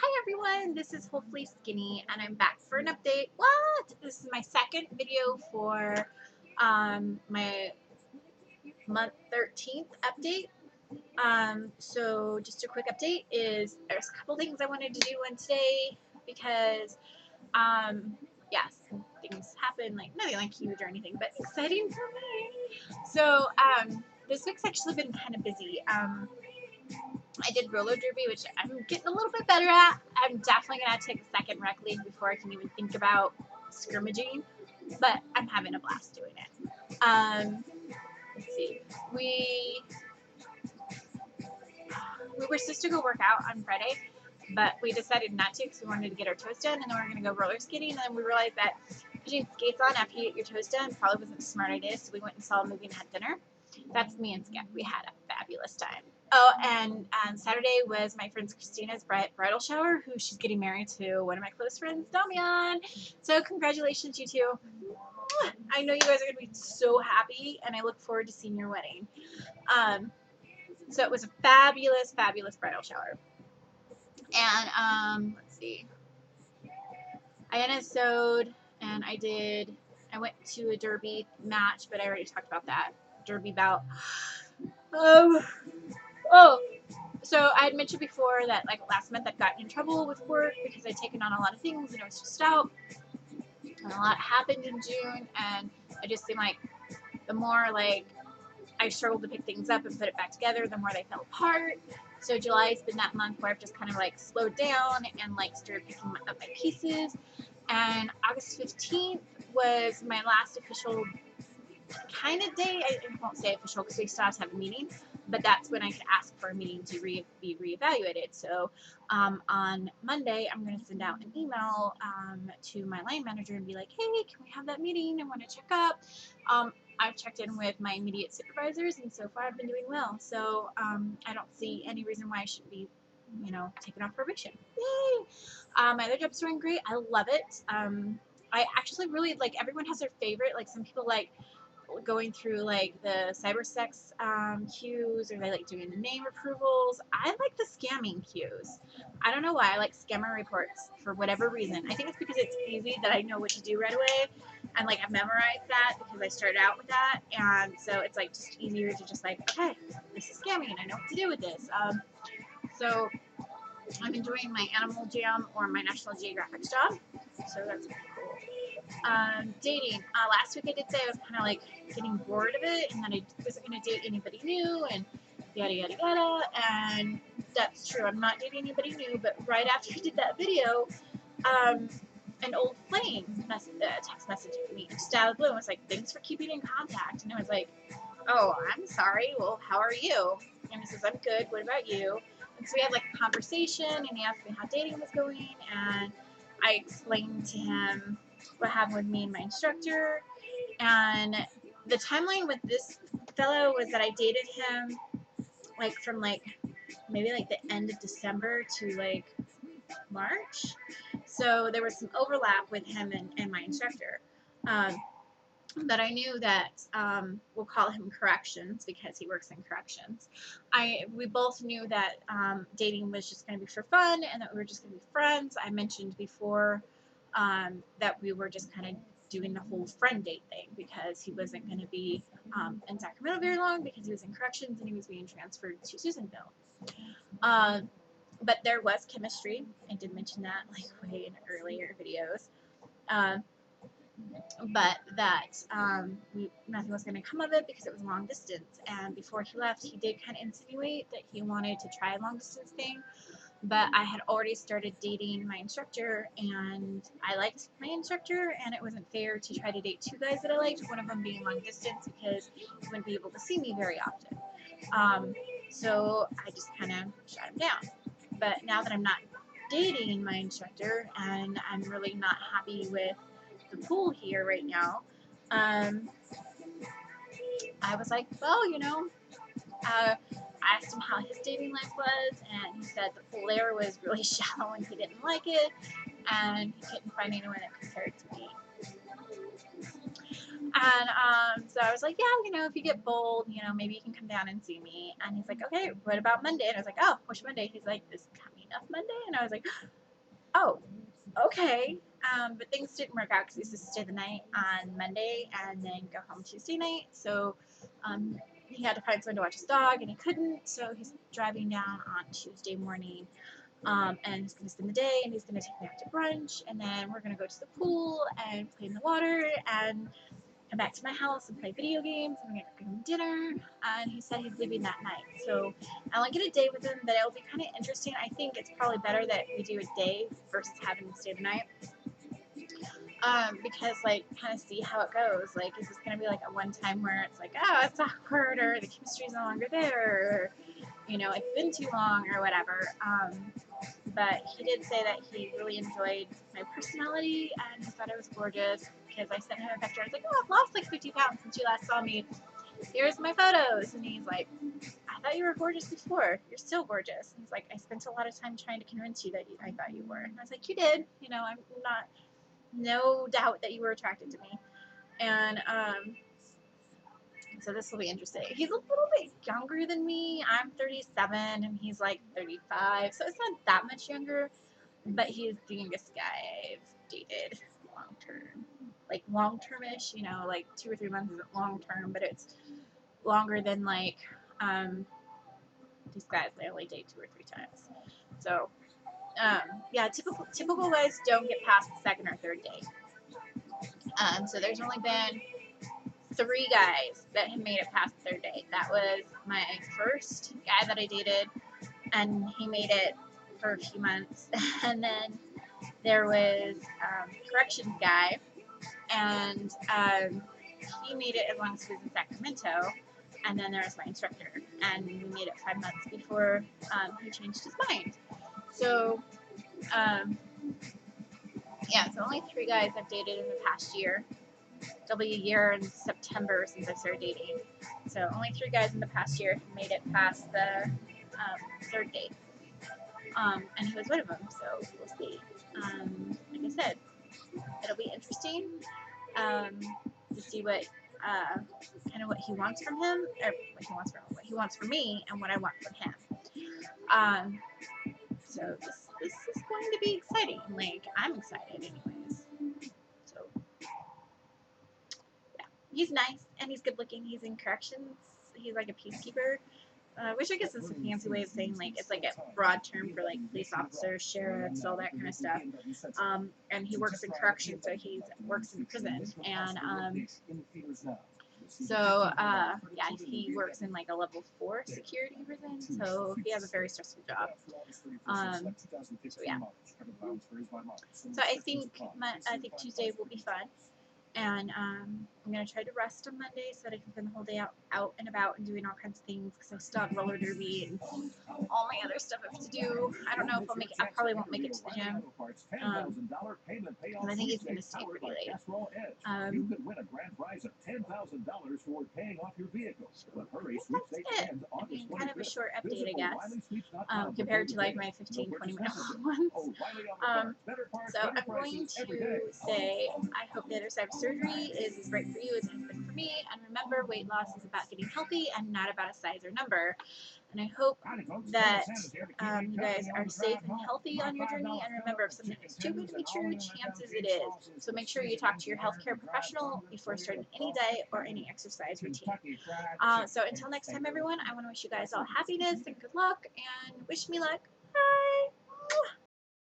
Hi everyone, this is Hopefully Skinny and I'm back for an update. What? This is my second video for my month 13th update. So just a quick update is there's a couple things I wanted to do on today because yes, things happen, like nothing like huge or anything, but exciting for me. So this week's actually been kind of busy. I did roller derby, which I'm getting a little bit better at. I'm definitely going to take a second rec league before I can even think about scrimmaging, but I'm having a blast doing it. Let's see. We were supposed to go work out on Friday, but we decided not to because we wanted to get our toes done, and then we were going to go roller skating, and then we realized that putting skates on after you get your toes done probably wasn't a smart idea, so we went and saw a movie and had dinner. That's me and Skip. We had a fabulous time. Oh, and Saturday was my friend Christina's bridal shower, who she's getting married to one of my close friends, Damian. So congratulations, you two. I know you guys are going to be so happy, and I look forward to seeing your wedding. So it was a fabulous, fabulous bridal shower. And let's see. I sewed, and I went to a derby match, but I already talked about that. Derby bout. So I had mentioned before that like last month I'd gotten in trouble with work because I'd taken on a lot of things and I was stressed out. And a lot happened in June, and I just seemed like the more like I struggled to pick things up and put it back together, the more they fell apart. So July's been that month where I've just kind of like slowed down and like started picking up my pieces. And August 15th was my last official kind of day. I won't say official because we still have to have a meeting, but that's when I could ask for a meeting to be reevaluated. So on Monday, I'm going to send out an email to my line manager and be like, hey, can we have that meeting? I want to check up. I've checked in with my immediate supervisors, and so far I've been doing well. So I don't see any reason why I shouldn't be, taken off probation. Yay! My other job's doing great. I love it. I actually really like, everyone has their favorite. Like some people like going through like the cyber sex queues, or they like doing the name approvals. I like the scamming queues. I don't know why I like scammer reports for whatever reason. I think it's because it's easy that I know what to do right away, and like I've memorized that because I started out with that, and so it's like just easier to just like, okay, this is scamming and I know what to do with this. So I'm enjoying my Animal Jam or my National Geographic job, so that's pretty cool. Dating. Last week I did say I was kind of like getting bored of it, and that I wasn't going to date anybody new, and yada yada yada. And that's true. I'm not dating anybody new. But right after I did that video, an old flame text messaged me just out of the blue and was like, "Thanks for keeping in contact." And I was like, "Oh, I'm sorry. Well, how are you?" And he says, "I'm good. What about you?" And so we had like a conversation, and he asked me how dating was going, and I explained to him what happened with me and my instructor. And the timeline with this fellow was that I dated him like from like maybe like the end of December to like March. So there was some overlap with him and my instructor. But I knew that we'll call him corrections because he works in corrections. We both knew that dating was just going to be for fun and that we were just going to be friends. I mentioned before that we were just kind of doing the whole friend date thing because he wasn't going to be in Sacramento very long because he was in corrections and he was being transferred to Susanville. But there was chemistry. I did mention that like way in earlier videos. But that nothing was going to come of it because it was long distance. And before he left, he did kind of insinuate that he wanted to try a long distance thing. But I had already started dating my instructor, and I liked my instructor, and it wasn't fair to try to date two guys that I liked, one of them being long distance because he wouldn't be able to see me very often. So I just kind of shut him down. But now that I'm not dating my instructor and I'm really not happy with the pool here right now, I was like, well, I asked him how his dating life was, and he said the pool there was really shallow and he didn't like it, and he couldn't find anyone that compared to me. And so I was like, yeah, you know, if you get bold, you know, maybe you can come down and see me. And he's like, okay, what about Monday? And I was like, oh, which Monday? He's like, this coming up Monday. And I was like, oh, okay. But things didn't work out because he used to stay the night on Monday and then go home Tuesday night. So he had to find someone to watch his dog, and he couldn't. So he's driving down on Tuesday morning, and he's going to spend the day, and he's going to take me out to brunch, and then we're going to go to the pool and play in the water and come back to my house and play video games, and we're going to cook him dinner. And he said he's leaving that night. So I only get a day with him, but it'll be kind of interesting. I think it's probably better that we do a day versus having him stay the night. Because like kind of see how it goes. Like, is this gonna be like a one time where it's like, oh, it's awkward, or the chemistry's no longer there, or you know, it's been too long, or whatever. But he did say that he really enjoyed my personality and he thought I was gorgeous because I sent him a picture. I was like, oh, I've lost like 50 pounds since you last saw me. Here's my photos. And he's like, I thought you were gorgeous before. You're still gorgeous. And he's like, I spent a lot of time trying to convince you that I thought you were. And I was like, you did. You know, I'm not. No doubt that you were attracted to me. And so this will be interesting. He's a little bit younger than me. I'm 37 and he's like 35. So it's not that much younger, but he's the youngest guy I've dated long term. Like long term-ish, you know, like 2 or 3 months isn't long term, but it's longer than like these guys I only date 2 or 3 times. So yeah, typical guys don't get past the second or third date. So there's only been 3 guys that have made it past the third date. That was my first guy that I dated, and he made it for a few months. And then there was corrections guy, and he made it as long as he was in Sacramento. And then there was my instructor, and we made it 5 months before he changed his mind. So yeah, so only 3 guys I've dated in the past year. It'll be a year in September since I started dating. So only 3 guys in the past year have made it past the 3rd date. And he was one of them, so we'll see. Like I said, it'll be interesting to see what kind of what he wants from him, or what he wants from me, and what I want from him. So this is going to be exciting. Like, I'm excited anyways. So yeah, he's nice and he's good looking. He's in corrections. He's like a peacekeeper. Which I guess is a fancy way of saying, like, it's like a broad term for like police officers, sheriffs, all that kind of stuff. And he works in corrections, so he works in prison. And so yeah, he works in like a level 4 security prison, so he has a very stressful job. So yeah. So I think Tuesday will be fun. And I'm going to try to rest on Monday so that I can spend the whole day out and about and doing all kinds of things because I still have roller derby and all my other stuff I have to do. I don't know if I'll make it. I probably won't make it to the gym. And I think he's going to stay pretty late. You could win a grand prize of $10,000 for paying off your vehicle. But hurry, that's it. I mean, kind of a short update, I guess, compared to like my 15-20 minute ones. So I'm going to say I hope the other side of surgery is as right for you as it has been for me. And remember, weight loss is about getting healthy and not about a size or number. And I hope that you guys are safe and healthy on your journey. And remember, if something is too good to be true, chances it is. So make sure you talk to your healthcare professional before starting any diet or any exercise routine. So until next time, everyone, I want to wish you guys all happiness and good luck and wish me luck. Bye.